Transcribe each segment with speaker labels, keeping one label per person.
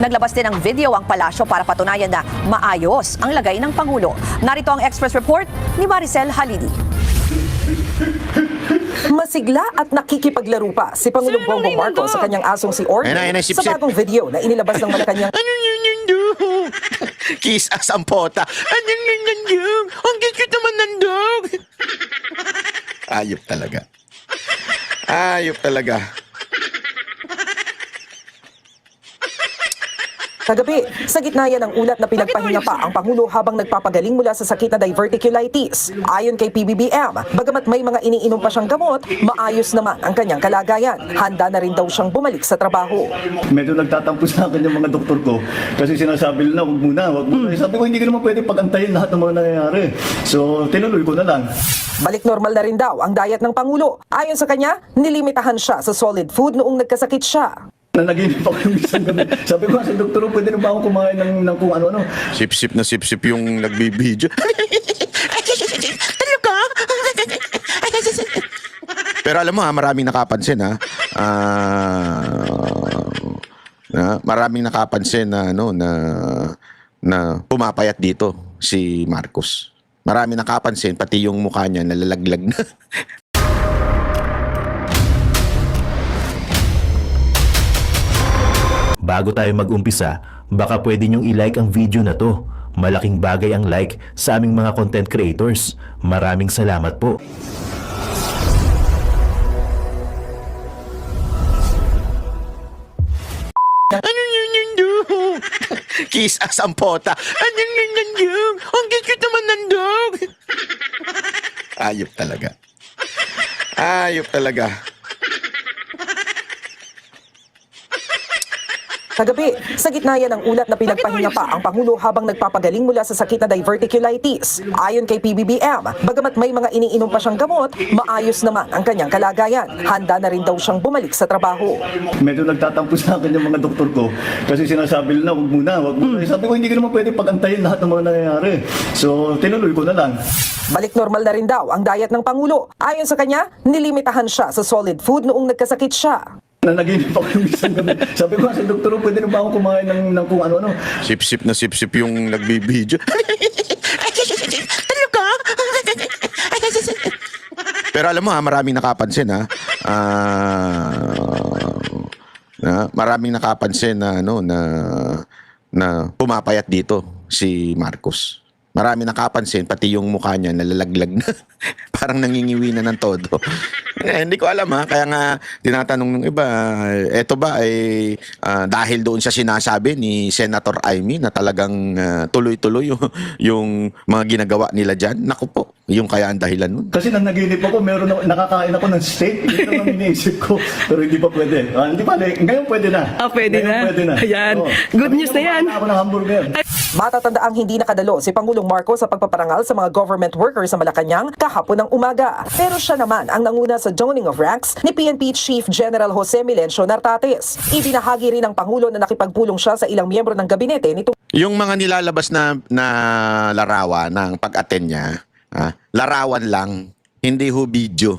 Speaker 1: Naglabas din ng video ang palasyo para patunayan na maayos ang lagay ng Pangulo. Narito ang Express Report ni Maricel Halidi.
Speaker 2: Masigla at nakikipaglaro pa si Pangulong Bongbong Marcos sa kanyang asong si Orly sa bagong video na inilabas ng Malacanang.
Speaker 3: Kiss as ang pota. Ang cute naman ng dog. Ayop talaga. Ayop talaga.
Speaker 2: Kagabi, sa gitna yan ng ulat na pinagpahinga pa ang Pangulo habang nagpapagaling mula sa sakit na diverticulitis. Ayon kay PBBM, bagamat may mga iniinom pa siyang gamot, maayos naman ang kanyang kalagayan. Handa na rin daw siyang bumalik sa trabaho.
Speaker 4: Medyo nagtatampo sa akin yung mga doktor ko kasi sinasabi nila, wag muna. Sabi ko, hindi ko naman pwede pagantayin lahat ng mga nangyayari. So, tinuloy ko na lang.
Speaker 2: Balik normal na rin daw ang diet ng Pangulo. Ayon sa kanya, nilimitahan siya sa solid food noong nagkasakit siya.
Speaker 4: Nanaginip ako yung isang gabi. Sabi ko sa doktor, pwede na ba ako kumain ng kung ano-ano?
Speaker 3: Sip-sip na sip-sip yung nagbibideo. Talaga? Pero alam mo ha, maraming nakapansin ha. Maraming nakapansin na na pumapayat dito si Marcos. Maraming nakapansin pati yung mukha niya nalalaglag na.
Speaker 5: Bago tayo mag-umpisa, baka pwede nyong i-like ang video na to. Malaking bagay ang like sa aming mga content creators. Maraming salamat po.
Speaker 3: Kiss as ang pota. Ang cute naman ng dog. Ayop talaga. Ayop talaga.
Speaker 2: Kagabi, sa gitna yan ng ulat na pinagpahinga pa ang Pangulo habang nagpapagaling mula sa sakit na diverticulitis. Ayon kay PBBM, bagamat may mga iniinom pa siyang gamot, maayos naman ang kanyang kalagayan. Handa na rin daw siyang bumalik sa trabaho.
Speaker 4: Medyo nagtatampo sa akin yung mga doktor ko kasi sinasabi nila, wag muna. Sabi ko, hindi ko naman pwede pagantayin lahat ng mga nangyayari. So, tinuloy ko na lang.
Speaker 2: Balik normal na rin daw ang diet ng Pangulo. Ayon sa kanya, nilimitahan siya sa solid food noong nagkasakit siya.
Speaker 4: Nanaginip ako yung isang gabi. Sabi ko sa doktor, pwede na ba ako kumain ng kung ano-ano?
Speaker 3: Sip-sip na sip-sip yung nagbibideo. Talaga? Pero alam mo ha, maraming nakapansin ha. Maraming nakapansin na na pumapayat dito si Marcos. Marami nakapansin, pati yung mukha niya nalalaglag na. Parang nangingiwi na ng todo. Hindi ko alam ha, kaya nga tinatanong ng iba, eto ba ay dahil doon sa sinasabi ni Senator Amy na talagang tuloy-tuloy yung mga ginagawa nila dyan? Naku po, yung kaya ang dahilan nun.
Speaker 4: Kasi nanaginip ako, nakakain ako ng steak. Ito ang iniisip ko, pero hindi pa pwede. Hindi pa, ngayon pwede na.
Speaker 6: Pwede
Speaker 4: ngayon
Speaker 6: na.
Speaker 4: Pwede na.
Speaker 6: Ayan. Good news na yan.
Speaker 4: Ako ng hamburger.
Speaker 2: Matatandaang hindi nakadalo si Pangulong Marcos sa pagpaparangal sa mga government workers sa Malacanang kahapon ng umaga. Pero siya naman ang nanguna sa doning of ranks ni PNP Chief General Jose Milencio Nartates. Ibinahagi rin ng Pangulo na nakipagpulong siya sa ilang miyembro ng gabinete nito.
Speaker 3: Yung mga nilalabas na larawan ng pag-attend niya, larawan lang, hindi ho video.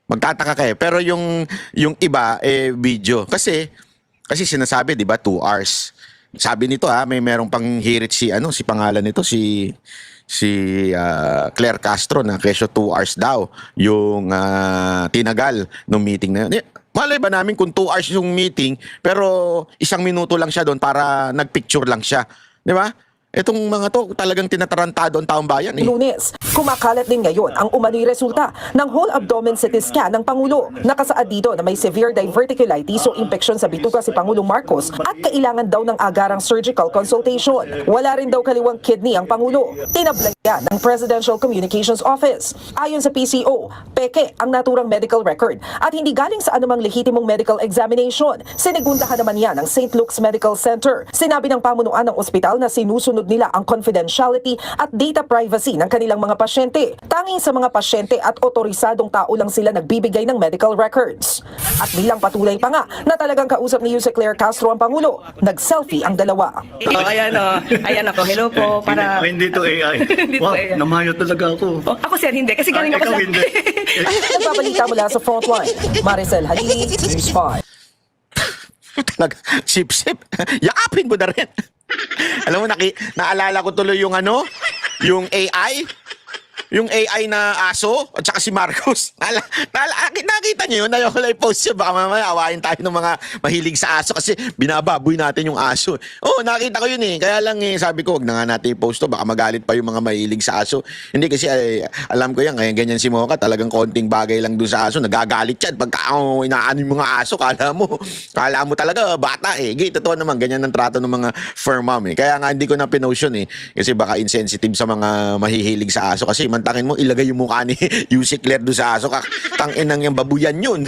Speaker 3: Magtataka kayo. Pero yung iba, video. Kasi sinasabi, di ba, 2 hours. Sabi nito may merong pang hirit si pangalan nito si Claire Castro na kesyo 2 hours daw yung tinagal ng meeting na yun. Malay ba namin kung 2 hours yung meeting pero 1 minuto lang siya doon para nagpicture lang siya, di ba? Itong mga to talagang tinatarantado ang taong bayan eh.
Speaker 2: Lunes, kumakalat din ngayon ang umano'y resulta ng whole abdomen CT scan ng Pangulo. Nakasaad dito na may severe diverticulitis o infection sa bituka si Pangulong Marcos at kailangan daw ng agarang surgical consultation. Wala rin daw kaliwang kidney ang Pangulo. Tinablay yan ng Presidential Communications Office. Ayon sa PCO, peke ang naturang medical record at hindi galing sa anumang lehitimong medical examination. Sinigundahan naman yan ng St. Luke's Medical Center. Sinabi ng pamunuan ng ospital na sinusunod nila ang confidentiality at data privacy ng kanilang mga pasyente. Tanging sa mga pasyente at otorisadong tao lang sila nagbibigay ng medical records. At bilang patuloy pa nga na talagang kausap ni Yuse Claire Castro ang Pangulo, nag-selfie ang dalawa.
Speaker 6: Ayan ako. Hello po. Para...
Speaker 4: Hindi to AI.
Speaker 6: Hindi to
Speaker 4: Wow,
Speaker 6: AI.
Speaker 4: namayo talaga ako.
Speaker 6: Ako sir, hindi. Kasi galing ako
Speaker 4: Ikaw
Speaker 6: sa...
Speaker 4: hindi.
Speaker 2: Nagbabalita mula sa Frontline, Maricel Halili, News 5.
Speaker 3: Talaga, sip-sip. Yakapin mo na rin. Alam mo, naalala ko tuloy yung ano, yung AI. Yung AI na aso at saka si Marcos. Nakita niyo yun? Ayoko lang i-post yun. Baka mamaya awayin tayo ng mga mahilig sa aso kasi binababoy natin yung aso. Oo, nakita ko yun eh. Kaya lang sabi ko, wag na nga natin i-post to. Baka magalit pa yung mga mahilig sa aso. Hindi kasi alam ko yan. Kaya ganyan si Mocha. Talagang konting bagay lang dun sa aso. Nagagalit yan. Pagka inaano yung mga aso, kala mo talaga bata eh. Totoo naman. Ganyan ang trato ng mga fur mom eh. Kaya nga hindi ko na pinost yun eh. Kasi baka insensitive sa mga mahihilig sa aso. Kasi tangin mo, ilagay yung mukha ni Yusik Claire doon sa aso. Tangin nang yung babuyan yun.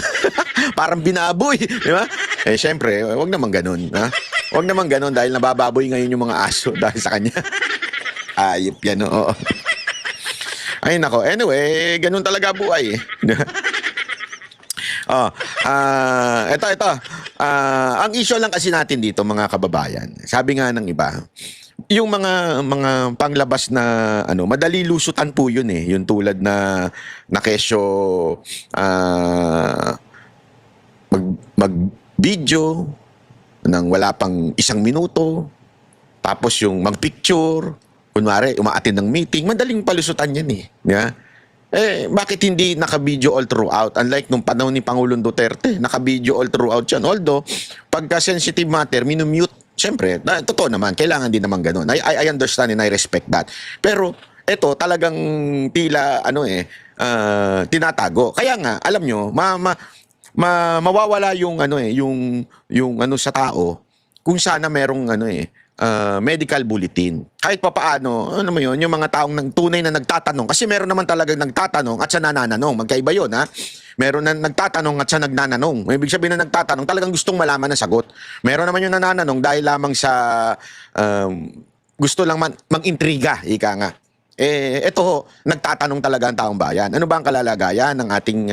Speaker 3: Parang binaboy. Di ba? Eh, syempre, wag naman ganun. Ha? Wag naman ganun dahil nabababoy ngayon yung mga aso dahil sa kanya. Ayip yan, oo. Ay, nako. Anyway, ganun talaga buhay. Ito. Ang issue lang kasi natin dito, mga kababayan. Sabi nga ng iba, yung mga panglabas na madali lusutan po yun eh. Yung tulad na kesyo mag-video nang wala pang 1 minuto. Tapos yung mag-picture, kunwari umaattend ng meeting, madaling palusutan yan eh. Yeah? Bakit hindi naka-video all throughout? Unlike nung panahon ni Pangulong Duterte, naka-video all throughout yan. Although, pagka sensitive matter, minumute. Siyempre, totoo naman, kailangan din naman ganun. I understand and I respect that. Pero, eto, talagang tila, tinatago. Kaya nga, alam nyo, mawawala yung, sa tao, kung sana merong, medical bulletin. Kahit pa paano, mo yun, yung mga taong tunay na nagtatanong, kasi meron naman talagang nagtatanong at siya nananong. Magkaiba yun, ha? Meron na nagtatanong at siya nagnananong. Ibig sabihin na nagtatanong, talagang gustong malaman ang sagot. Meron naman yung nananong dahil lamang sa gusto lang mag-intriga, ika nga. Ito, nagtatanong talaga ang taong bayan. Ano ba ang kalalagayan ng ating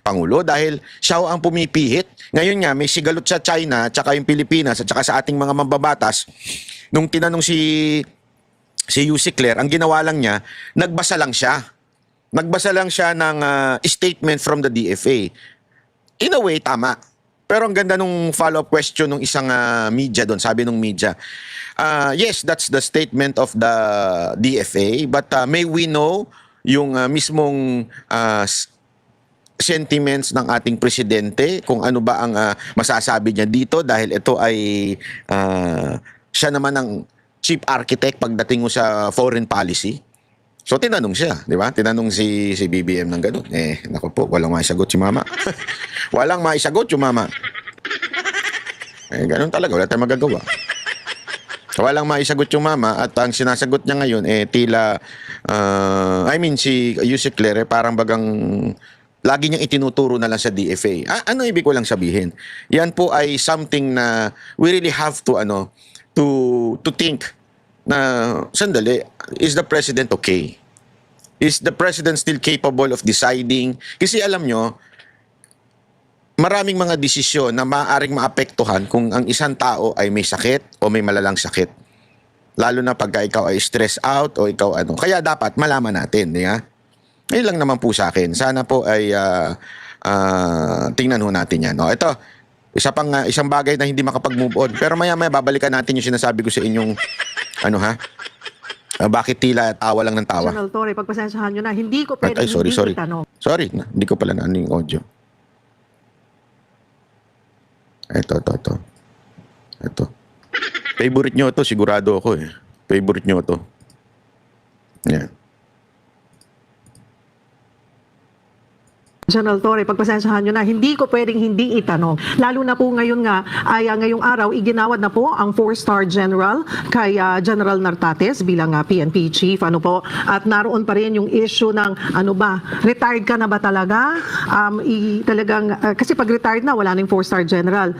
Speaker 3: Pangulo? Dahil siya ang pumipihit. Ngayon nga, may sigalot sa China, tsaka yung Pilipinas, at tsaka sa ating mga mambabatas. Nung tinanong si Yusik Claire, ang ginawa lang niya, nagbasa lang siya. Nagbasa lang siya ng statement from the DFA. In a way, tama. Pero ang ganda nung follow-up question ng isang media doon, sabi nung media, yes, that's the statement of the DFA, but may we know yung mismong sentiments ng ating presidente, kung ano ba ang masasabi niya dito dahil ito ay siya naman ang chief architect pagdating mo sa foreign policy. So, tinanong siya, di ba? Tinanong si BBM ng ganun. Naku po, walang maisagot si mama. Walang maisagot yung mama. Ganun talaga, wala tayong magagawa. Walang maisagot yung mama at ang sinasagot niya ngayon, tila, si Yusik Claire, parang bagang lagi niyang itinuturo na lang sa DFA. Ano ibig ko lang sabihin? Yan po ay something na we really have to, to think na, sandali, is the president okay? Is the president still capable of deciding? Kasi alam nyo, maraming mga desisyon na maaaring maapektuhan kung ang isang tao ay may sakit o may malalang sakit. Lalo na pagka ikaw ay stress out o ikaw Kaya dapat malaman natin, di ba? Ngayon lang naman po sa akin. Sana po ay tingnan ho natin yan. Ito, isang bagay na hindi makapag-move on. Pero maya-maya babalikan natin yung sinasabi ko sa inyong bakit tila tawa lang ng tawa?
Speaker 7: General Torre, pagpasensyahan nyo na, hindi ko pwede
Speaker 3: Sorry.
Speaker 7: itanong.
Speaker 3: Sorry, hindi ko pala na yung audio. Ito. Favorite nyo to, sigurado ako eh. Favorite nyo to. Yan.
Speaker 7: General Torre, pagpasensyahan nyo na, hindi ko pwedeng hindi itanong. Lalo na po ngayon nga, ngayong araw, iginawad na po ang 4-star general kay General Nartates bilang PNP chief. At naroon pa rin yung issue ng, retired ka na ba talaga? Kasi pag retired na, wala na yung 4-star general.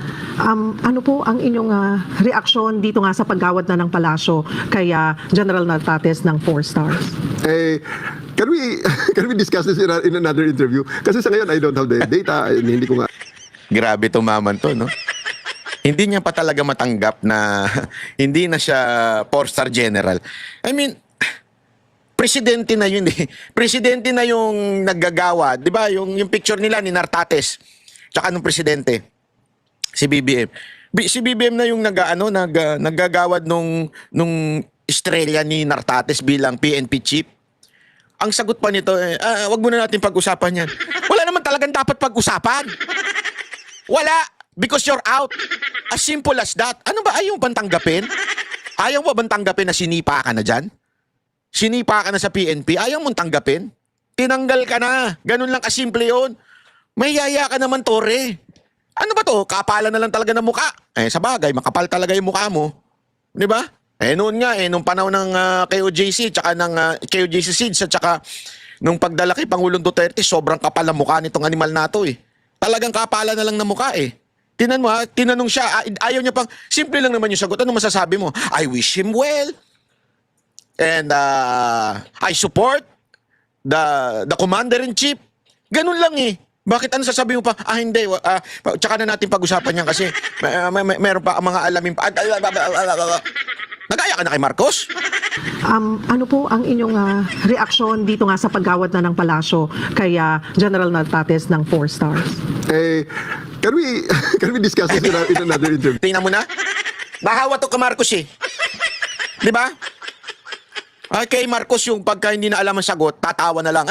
Speaker 7: Ano po ang inyong reaksyon dito nga sa paggawad na ng palasyo kay General Nartates ng 4 stars?
Speaker 8: Can we discuss this in another interview? Kasi sa ngayon, I don't have the data. Hindi ko nga.
Speaker 3: Grabe tumaman to, no? Hindi niya pa talaga matanggap na hindi na siya 4-star general. I mean, presidente na yun eh. Presidente na yung naggagawa. Di ba? Yung picture nila ni Nartates. Tsaka nung presidente, si BBM. Si BBM na yung naggagawad nung estrella ni Nartates bilang PNP chief. Ang sagot pa nito, wag muna natin pag-usapan yan. Wala naman talagang dapat pag-usapan. Wala. Because you're out. As simple as that. Ano ba? Ayaw bang tanggapin? Ayaw mo bang tanggapin na sinipa ka na dyan? Sinipa ka na sa PNP? Ayaw mong tanggapin? Tinanggal ka na. Ganun lang kasimple yun. May yaya ka naman, Tore. Ano ba to? Kapalan na lang talaga ng muka. Sa bagay, makapal talaga yung mukha mo. Di ba? Noon nga, nung panahon ng KOJC, tsaka ng KOJC Seeds, at tsaka nung pagdala kay Pangulong Duterte, sobrang kapal ang mukha nitong animal na to Talagang kapalan na lang ng mukha Tinan mo tinanong siya, ayaw niya pang, simple lang naman yung sagot. Ano masasabi mo? I wish him well. And I support the commander-in-chief. Ganun lang Bakit ano sasabihin mo pa? Hindi. Tsaka na natin pag-usapan yan kasi meron pa mga alamin pa. Nagaya ka na kay Marcos?
Speaker 7: Ano po ang inyong reaksyon dito nga sa paggawad na ng palasyo kay General Nartates ng 4 stars?
Speaker 8: Can we discuss this in another interview?
Speaker 3: Tingnan mo na. Nahawa to ka Marcos Di ba? Kay Marcos yung pagka hindi na alam ang sagot, tatawa na lang.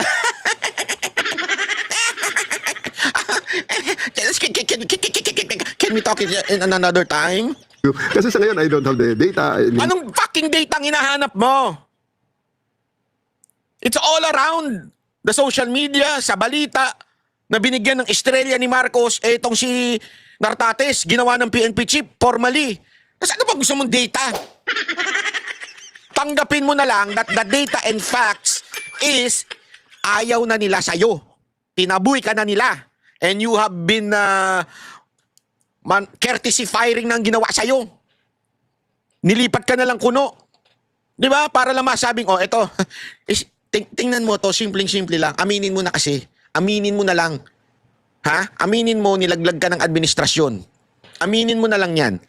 Speaker 3: Can we talk in another time?
Speaker 8: Kasi sa ngayon, I don't have the data.
Speaker 3: Anong fucking data ang hinahanap mo? It's all around the social media, sa balita, na binigyan ng estrella ni Marcos, itong si Nartates, ginawa ng PNP chief, formally. Kasi ano ba gusto mong data? Tanggapin mo na lang that the data and facts is ayaw na nila sa'yo. Tinaboy ka na nila. And you have been courtesy firing na ang ginawa sa'yo. Nilipat ka na lang kuno. Di ba? Para lang masabing, eto. Tingnan mo to, simpleng-simple lang. Aminin mo na kasi. Aminin mo na lang. Aminin mo, nilaglag ka ng administrasyon. Aminin mo na lang yan.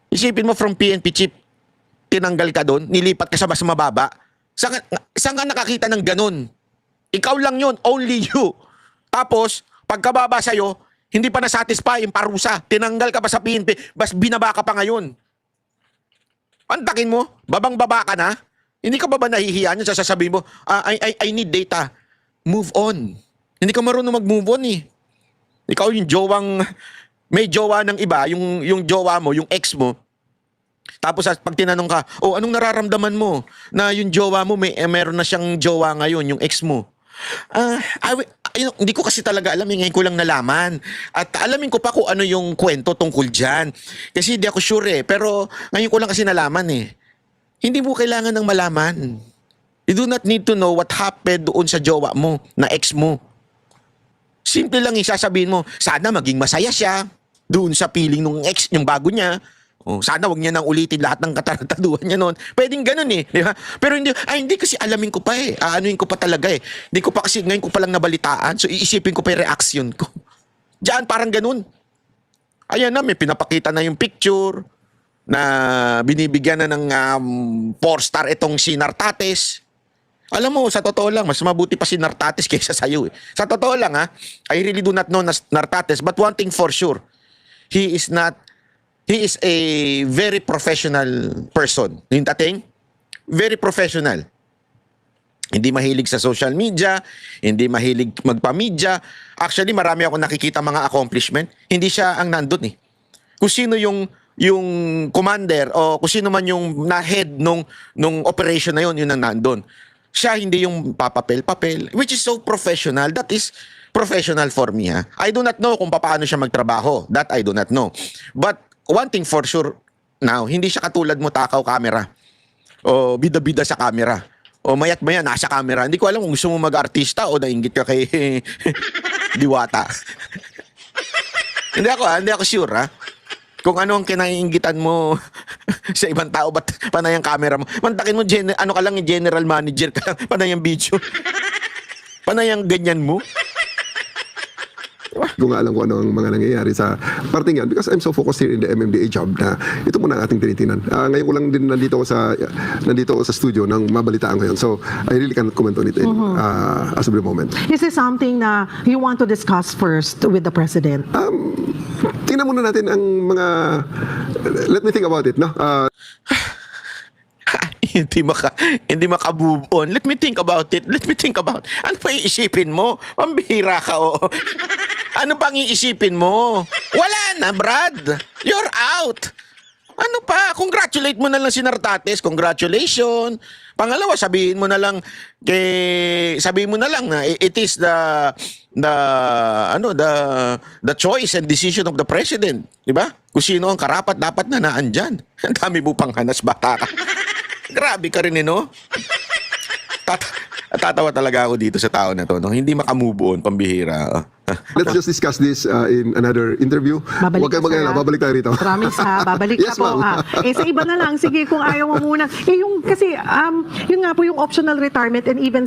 Speaker 3: Isipin mo from PNP chief, tinanggal ka doon, nilipat ka sa mas mababa. Saan ka nakakita ng ganun? Ikaw lang yun, only you. Tapos, pagkababa sa'yo, hindi pa na-satisfy yung parusa. Tinanggal ka pa sa PNP, bas binaba ka pa ngayon. Pantakin mo, babang-baba ka na. Hindi ka ba nahihiya niya sa sasabihin mo, I need data. Move on. Hindi ka marunong mag-move on Ikaw yung jowang, may jowa ng iba, yung jowa mo, yung ex mo. Tapos pag tinanong ka, anong nararamdaman mo? Na yung jowa mo, meron na siyang jowa ngayon, yung ex mo. Hindi ko kasi talaga alam, ngayon ko lang nalaman. At alamin ko pa kung ano yung kwento tungkol dyan. Kasi hindi ako sure pero ngayon ko lang kasi nalaman Hindi mo kailangan ng malaman. You do not need to know what happened doon sa jowa mo, na ex mo. Simple lang sasabihin mo, sana maging masaya siya doon sa feeling ng ex, yung bago niya. Sana wag niya nang ulitin lahat ng katarataduhan niya noon. Pwedeng ganun di ba? Pero hindi kasi alamin ko pa Aanuin ko pa talaga Hindi ko pa kasi, ngayon ko pa lang nabalitaan. So iisipin ko pa yung reaction ko. Diyan parang ganun. Ayan na, may pinapakita na yung picture na binibigyan na ng 4-star itong si Nartates. Alam mo, sa totoo lang, mas mabuti pa si Nartates kaysa sa'yo Sa totoo lang I really do not know Nartates, but one thing for sure, he is a very professional person. Yung dating, very professional. Hindi mahilig sa social media, hindi mahilig magpa-media. Actually, marami ako nakikita mga accomplishment. Hindi siya ang nandun Kung sino yung commander o kung sino man yung na-head nung operation na yun ang nandun. Siya hindi yung papapel-papel, which is so professional. That is professional for me I do not know kung paano siya magtrabaho. That I do not know. But one thing for sure now, hindi siya katulad mo takaw camera o bida-bida sa camera o mayat-maya nasa camera. Hindi ko alam kung gusto mo mag-artista o nainggit ka kay Diwata. Hindi ako sure kung ano ang kinaiinggitan mo sa ibang tao, ba't panay ang camera mo? Mantakin mo, ano ka lang, general manager ka lang, panay ang video. Panay ang ganyan mo.
Speaker 8: Kung nga alam ko ano ang mga nangyayari sa parting yan because I'm so focused here in the MMDA job na ito muna ang ating tinitingnan. Ngayon ko lang din nandito ako sa studio nang mabalitaan ko yun. So I really cannot comment on it as of the moment.
Speaker 7: Is this something na you want to discuss first with the President?
Speaker 8: Tingnan muna natin ang mga let me think about it, no?
Speaker 3: hindi maka-move on. Let me think about it. Ano pa iisipin mo? Pambihira ka, oo. Ano pang iisipin mo? Wala na, Brad. You're out. Ano pa? Congratulate mo na lang si Nartates. Congratulations. Pangalawa, sabihin mo na lang na it is the choice and decision of the president, 'di ba? Kung sino ang karapat dapat na naandyan. Ang dami mo pang hanas, bata ka. Grabe ka rin, no? Tatawa talaga ako dito sa tao na to, no? Hindi maka-move on, pambihira.
Speaker 8: Let's just discuss this in another interview. Huwag kayong mag-alala, babalik tayo rito.
Speaker 7: Promise ha, babalik
Speaker 8: Yes,
Speaker 7: ka po
Speaker 8: ma'am.
Speaker 7: ha. Sa iba na lang, sige kung ayaw mo muna. Yun nga po yung optional retirement and even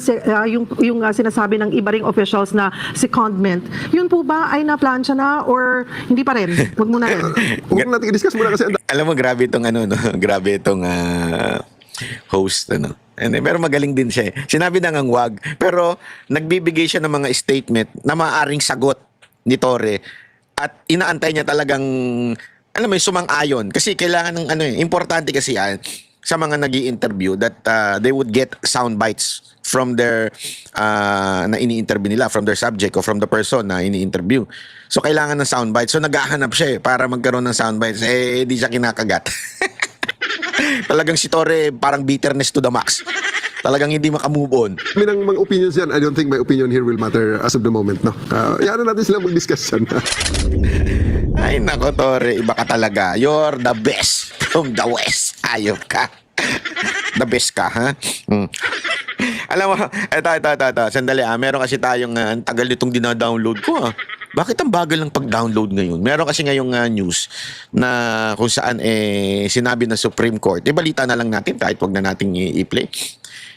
Speaker 7: yung sinasabi ng iba ring officials na secondment, yun po ba ay na-plansya na or hindi pa rin? Huwag muna rin.
Speaker 8: Huwag natin i-discuss muna kasi
Speaker 3: Alam mo, grabe itong grabe itong host, pero magaling din siya. Sinabi na ngang wag, pero nagbibigay siya ng mga statement na maaaring sagot ni Torre at inaantay niya talagang sumang-ayon kasi kailangan ng importante kasi sa mga nag-i-interview that they would get sound bites from their na ini-interview nila, from their subject or from the person na ini-interview. So kailangan ng sound bites. So naghahanap siya para magkaroon ng sound bites. Di siya kinakagat. Talagang si Torre parang bitterness to the max. Talagang hindi maka-move on.
Speaker 8: may ng mga opinions yan. I don't think my opinion here will matter as of the moment, no? Yan natin sila mag-discuss yan.
Speaker 3: Ay nako, Torre, iba ka talaga. You're the best from the West. Ayop ka. The best ka, ha? Alam mo, ito. Sandali, meron kasi tayong ang tagal nitong dina-download ko, Bakit ang bagal ng pag-download ngayon? Meron kasi ngayong news na kung saan sinabi ng Supreme Court. Balita na lang natin kahit wag na nating i-play.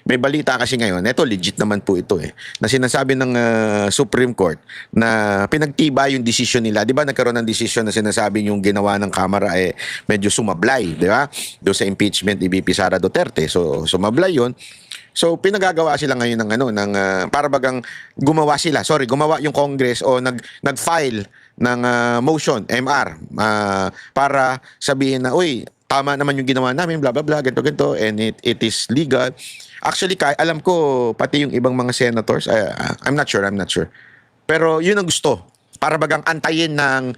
Speaker 3: May balita kasi ngayon, eto legit naman po ito na sinasabi ng Supreme Court na pinagtiba yung desisyon nila. Di ba nagkaroon ng desisyon na sinasabi yung ginawa ng Kamara medyo sumablay, di ba? Doon sa impeachment ni VP Sara Duterte. So sumablay yun. So pinagagawa sila ngayon ng para bagang gumawa yung Congress o nag-file ng motion MR para sabihin na uy, tama naman yung ginawa namin, blah blah blah, ganito and it is legal. Actually, alam ko pati yung ibang mga senators, I'm not sure. Pero yun ang gusto. Para bagang antayin ng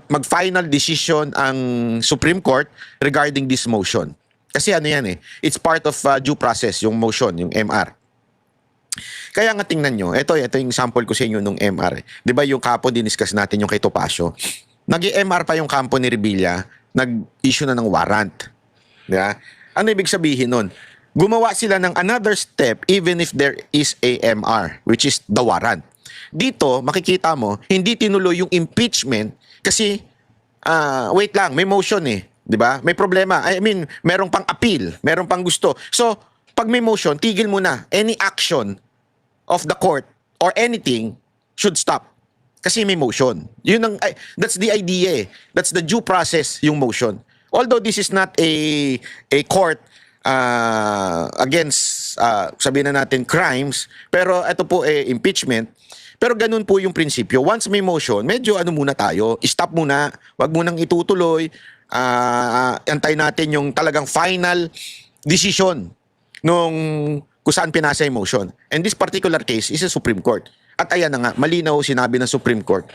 Speaker 3: mag-final decision ang Supreme Court regarding this motion. Kasi yan it's part of due process, yung motion, yung MR. Kaya nga tingnan nyo, ito yung sample ko sa inyo nung MR. Di ba yung kapo diniscuss natin yung kay Topacio? Nag-MR pa yung kampo ni Revilla, nag-issue na ng warrant. Di ba? Ano ibig sabihin nun? Gumawa sila ng another step even if there is a MR, which is the warrant. Dito, makikita mo, hindi tinuloy yung impeachment kasi, wait lang, may motion 'di ba? May problema. I mean, merong pang appeal, merong pang gusto. So, pag may motion, tigil muna. Any action of the court or anything should stop. Kasi may motion. That's the idea. That's the due process, yung motion. Although this is not a court against sabihin na natin crimes, pero ito po impeachment. Pero ganun po yung prinsipyo. Once may motion, medyo muna tayo, stop muna, wag munang itutuloy. Antay natin yung talagang final decision nung kung saan pinasa yung motion. And this particular case is a Supreme Court. At ayan na nga, malinaw sinabi ng Supreme Court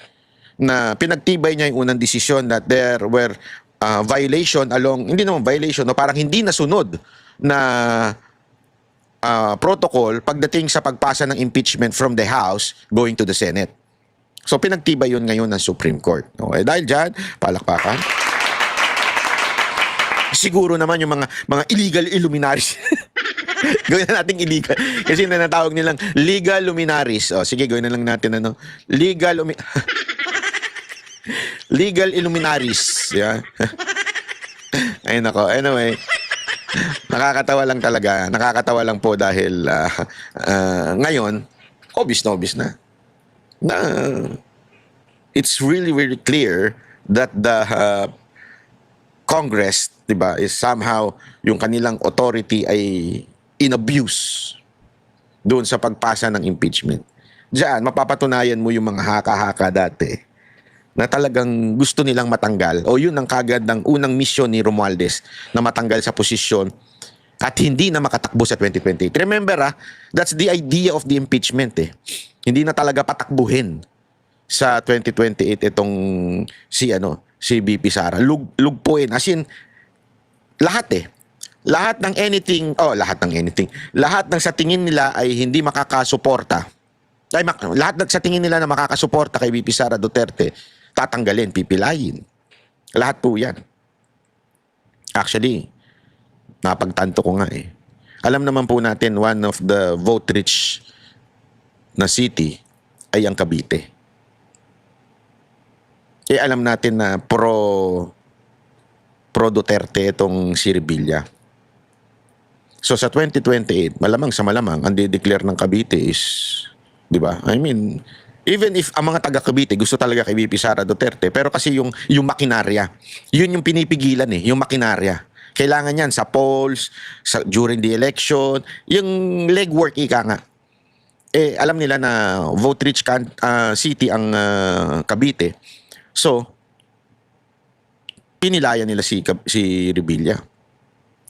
Speaker 3: na pinagtibay niya yung unang desisyon that there were violation hindi naman violation, parang hindi nasunod na protocol pagdating sa pagpasa ng impeachment from the House going to the Senate. So pinagtibay yun ngayon ng Supreme Court. Okay, dahil dyan, palakpakan. Siguro naman yung mga illegal luminaries. Gawin na natin illegal. Kasi natawag nilang legal luminaries. Sige, gawin na lang natin legal illuminaries. Yeah. Ay nako. Anyway, nakakatawa lang talaga. Nakakatawa lang po dahil ngayon, obvious na it's really, really clear that the Congress, di ba, is somehow yung kanilang authority ay in-abuse doon sa pagpasa ng impeachment. Diyan, mapapatunayan mo yung mga haka-haka dati na talagang gusto nilang matanggal o yun ang kagad ng unang misyon ni Romualdez na matanggal sa posisyon at hindi na makatakbo sa 2028. Remember, that's the idea of the impeachment eh. Hindi na talaga patakbuhin sa 2028 itong si BP Sara. Lugpuin. As in, lahat eh. Lahat ng anything. Lahat ng sa tingin nila ay hindi makakasuporta. Lahat ng sa tingin nila na makakasuporta kay BP Sara Duterte, tatanggalin, pipilayin. Lahat po yan. Actually, napagtanto ko nga eh. Alam naman po natin, one of the vote-rich na city ay ang Cavite. Alam natin na pro Duterte itong si Revilla. So sa 2028, malamang sa malamang, ang de-declare ng Cavite is, di ba? I mean, even if ang mga taga Cavite gusto talaga kay VP Sara Duterte, pero kasi yung makinarya, yun yung pinipigilan eh, yung makinarya. Kailangan yan sa polls, during the election, yung legwork ika nga. Alam nila na vote-rich city ang Cavite. So, pinilayan nila si Revilla.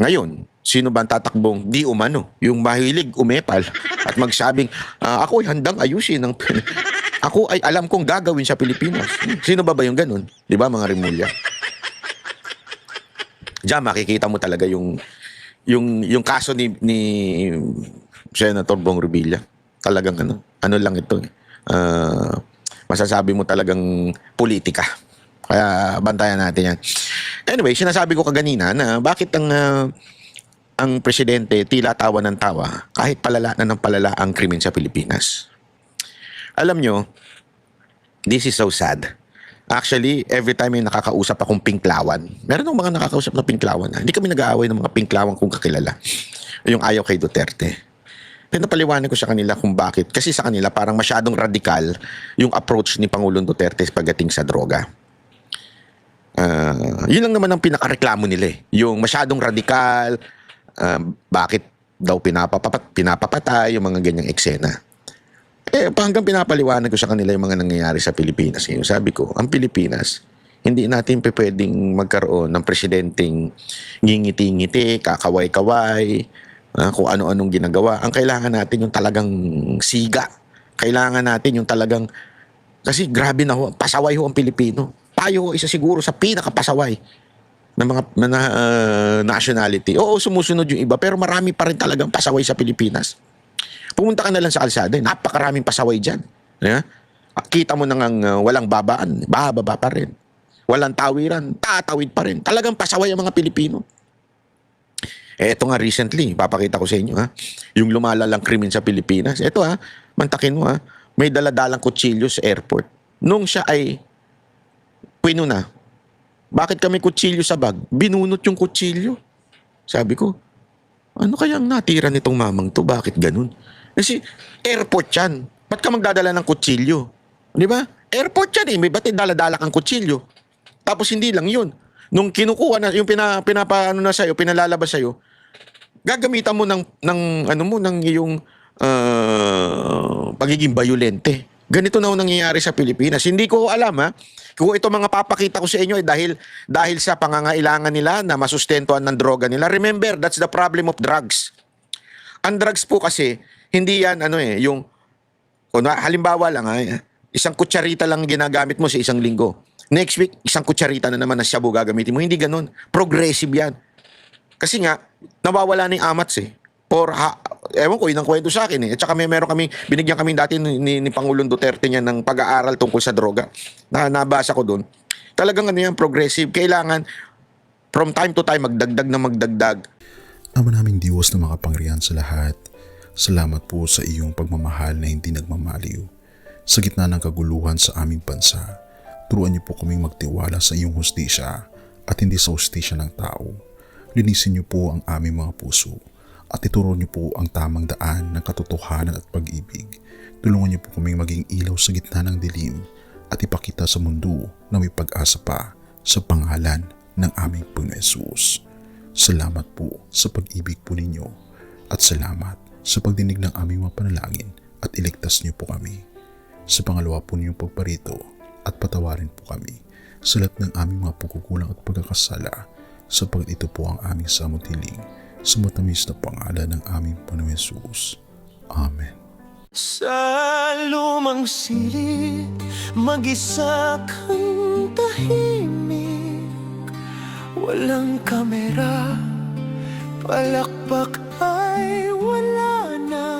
Speaker 3: Ngayon, sino ba ang tatakbong di umano? Yung mahilig umepal at magsabing, ako ay handang ayusin ng ako ay alam kong gagawin sa Pilipinas. Sino ba yung ganun? Di ba mga Remulla? Diyan makikita mo talaga yung kaso ni Senator Bong Revilla. Talagang ano lang ito. Masasabi mo talagang politika. Kaya bantayan natin yan. Anyway, sinasabi ko kaganina na bakit ang presidente tila tawa ng tawa kahit palala na ng palala ang krimen sa Pilipinas. Alam nyo, this is so sad. Actually, every time may nakakausap akong pinklawan, meron akong mga nakakausap na pinklawan. Hindi kami nag-aaway ng mga pinklawan kung kakilala. Yung ayaw kay Duterte. Pinapaliwanag ko sa kanila kung bakit. Kasi sa kanila parang masyadong radikal yung approach ni Pangulong Duterte pagdating sa droga. Yun lang naman ang pinakareklamo nila eh. Yung masyadong radikal, bakit daw pinapapatay, yung mga ganyang eksena. Hanggang pinapaliwanag ko sa kanila yung mga nangyayari sa Pilipinas. Ngayon, sabi ko, ang Pilipinas, hindi natin pwedeng magkaroon ng presidenteng ngingiti-ngiti, kakaway-kaway, kung ano-anong ginagawa. Ang kailangan natin yung talagang siga. Kailangan natin yung talagang, kasi grabe na ho, pasaway ho ang Pilipino. Tayo isa siguro sa pinakapasaway ng mga nationality. Oo, sumusunod yung iba, pero marami pa rin talagang pasaway sa Pilipinas. Pumunta ka na lang sa kalsada, napakaraming pasaway dyan. Kita mo nang walang babaan, bababa pa rin. Walang tawiran, tatawid pa rin. Talagang pasaway ang mga Pilipino. Ito nga recently, papakita ko sa inyo, yung lumalalang krimen sa Pilipinas. Ito mantakin mo, may daladalang kutsilyo sa airport. Nung siya ay pinuna, bakit kami kutsilyo sa bag? Binunot yung kutsilyo. Sabi ko, ano kayang natira nitong mamang to? Bakit ganun? Kasi airport yan. Ba't ka magdadala ng kutsilyo? Di ba? Airport yan eh. May ba't daladala kang kutsilyo? Tapos hindi lang yun. Nung kinukuha na, yung pinapaano na sa'yo, pinalalabas sa'yo, gagamitan mo ng iyong pagiging bayolente. Ganito na nangyayari sa Pilipinas. Hindi ko alam kung ito mga papakita ko sa inyo ay dahil sa pangangailangan nila na masustentuhan ng droga nila. Remember, that's the problem of drugs. Ang drugs po kasi, hindi yan yung halimbawa lang isang kutsarita lang ginagamit mo sa isang linggo. Next week, isang kutsarita na naman na shabu gagamitin mo. Hindi ganun. Progressive yan. Kasi nga, nawawala na yung amats eh. Ewan ko, inang kwento sa akin eh. At saka binigyan kami dati ni Pangulong Duterte niya ng pag-aaral tungkol sa droga. Nabasa ko doon. Talagang yan, progressive. Kailangan, from time to time, magdagdag.
Speaker 9: Ama naming Diyos na makapangyarihan sa lahat, salamat po sa iyong pagmamahal na hindi nagmamaliw. Sa gitna ng kaguluhan sa aming bansa, turuan niyo po kaming magtiwala sa iyong hustisya at hindi sa hustisya ng tao. Linisin niyo po ang aming mga puso at ituro niyo po ang tamang daan ng katotohanan at pag-ibig. Tulungan niyo po kaming maging ilaw sa gitna ng dilim at ipakita sa mundo na may pag-asa pa sa pangalan ng aming Panginoon Hesus. Salamat po sa pag-ibig po ninyo at salamat sa pagdinig ng aming mga panalangin at iligtas niyo po kami. Sa pangalawa po ninyong pagparito at patawarin po kami sa lahat ng aming mga pagkukulang at pagkakasala sapagkat ito po ang aming samutiling sa matamis na pangalan ng aming Panginoon Hesus. Amen.
Speaker 10: Sa lumang silid, mag-isa kang tahimik. Walang kamera, palakpak ay wala na.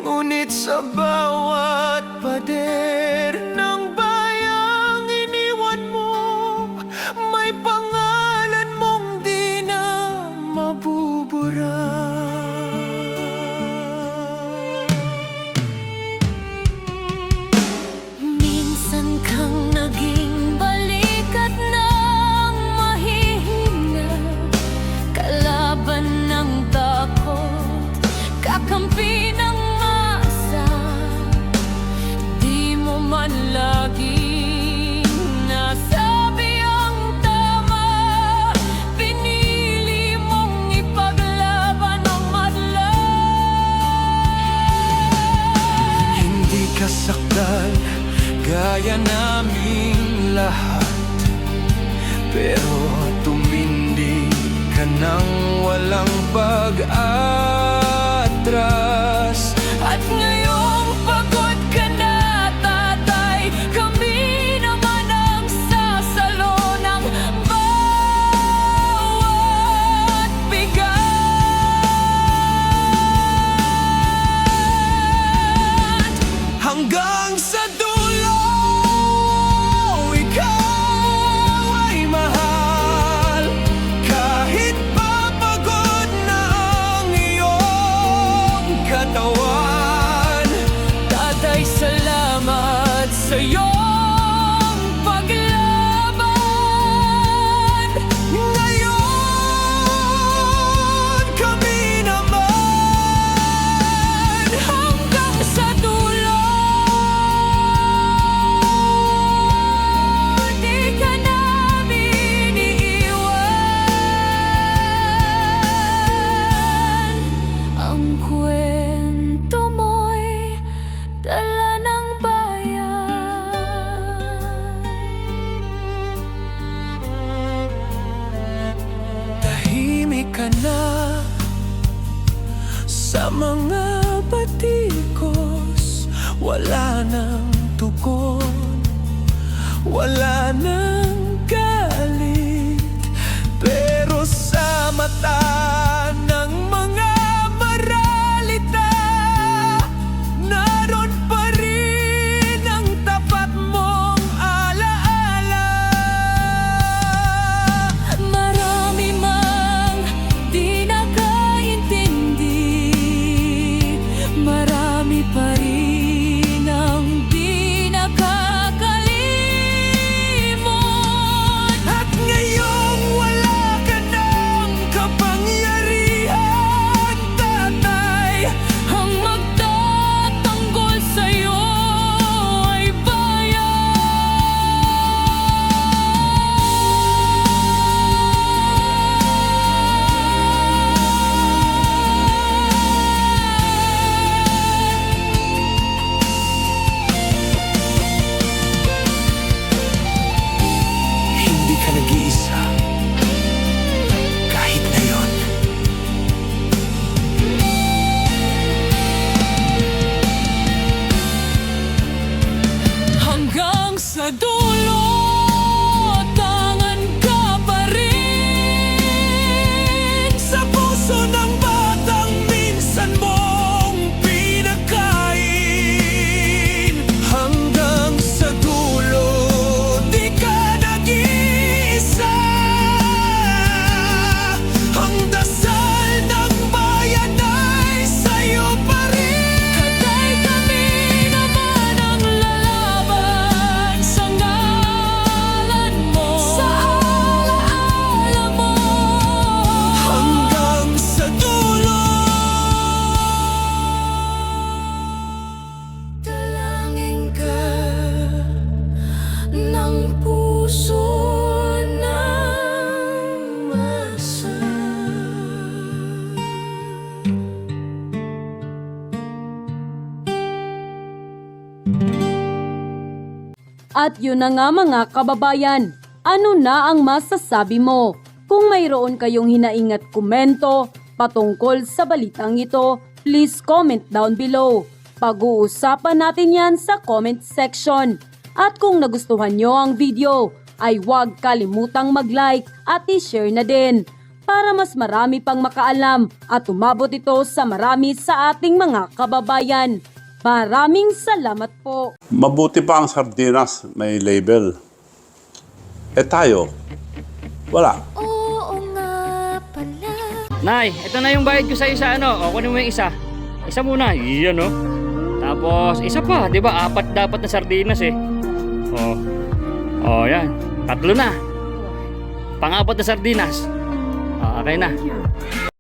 Speaker 10: Ngunit sa bawat pader ng bayang iniwan mo, may pangalan mong di na mabubura.
Speaker 11: Minsan kang naging balikat ng mahihina, kalaban ng takot, kakampi ng asa. Di mo man laging nasabi ang tama, pinili mong ipaglaban ang madla.
Speaker 10: Hindi ka saktan gaya naming lahat, pero tumindi ka nang walang pag-atras. At ngayong pagod ka na, tatay, kami naman ang sasalo ng bawat bigat. Hanggang sa dulo, ikaw ay mahal. Kahit papagod na ang iyong katawan, tatay, salamat sa iyong paglaban. Ngayon, kami naman hanggang sa dulo. Di ka namin iiwan. Ang kwento mo'y dala ng bayan. Tahimik ka na sa mga batikos, wala nang tugon, wala nang galit, pero sa mata ng mga maralita, naroon pa rin ang tapat mong alaala.
Speaker 11: Marami mang di nakaintindi, marami pa rin ang di nakakalimot. At yun na nga mga kababayan, ano na ang masasabi mo? Kung mayroon kayong hinaing at komento patungkol sa balitang ito, please comment down below. Pag-uusapan natin yan sa comment section. At kung nagustuhan nyo ang video, ay huwag kalimutang mag-like at i-share na din para mas marami pang makaalam at umabot ito sa marami sa ating mga kababayan. Maraming salamat po.
Speaker 12: Mabuti pa ang sardinas, may label. Eh tayo, wala.
Speaker 11: Oo nga pala.
Speaker 10: Nay, ito na yung bayad ko sa isa, ano? O, kunin mo yung isa. Isa muna, iyan, no? Tapos, isa pa, di ba? 4 dapat na sardinas, eh. O, yan. 3 na. Pang-4 na sardinas. Okay na.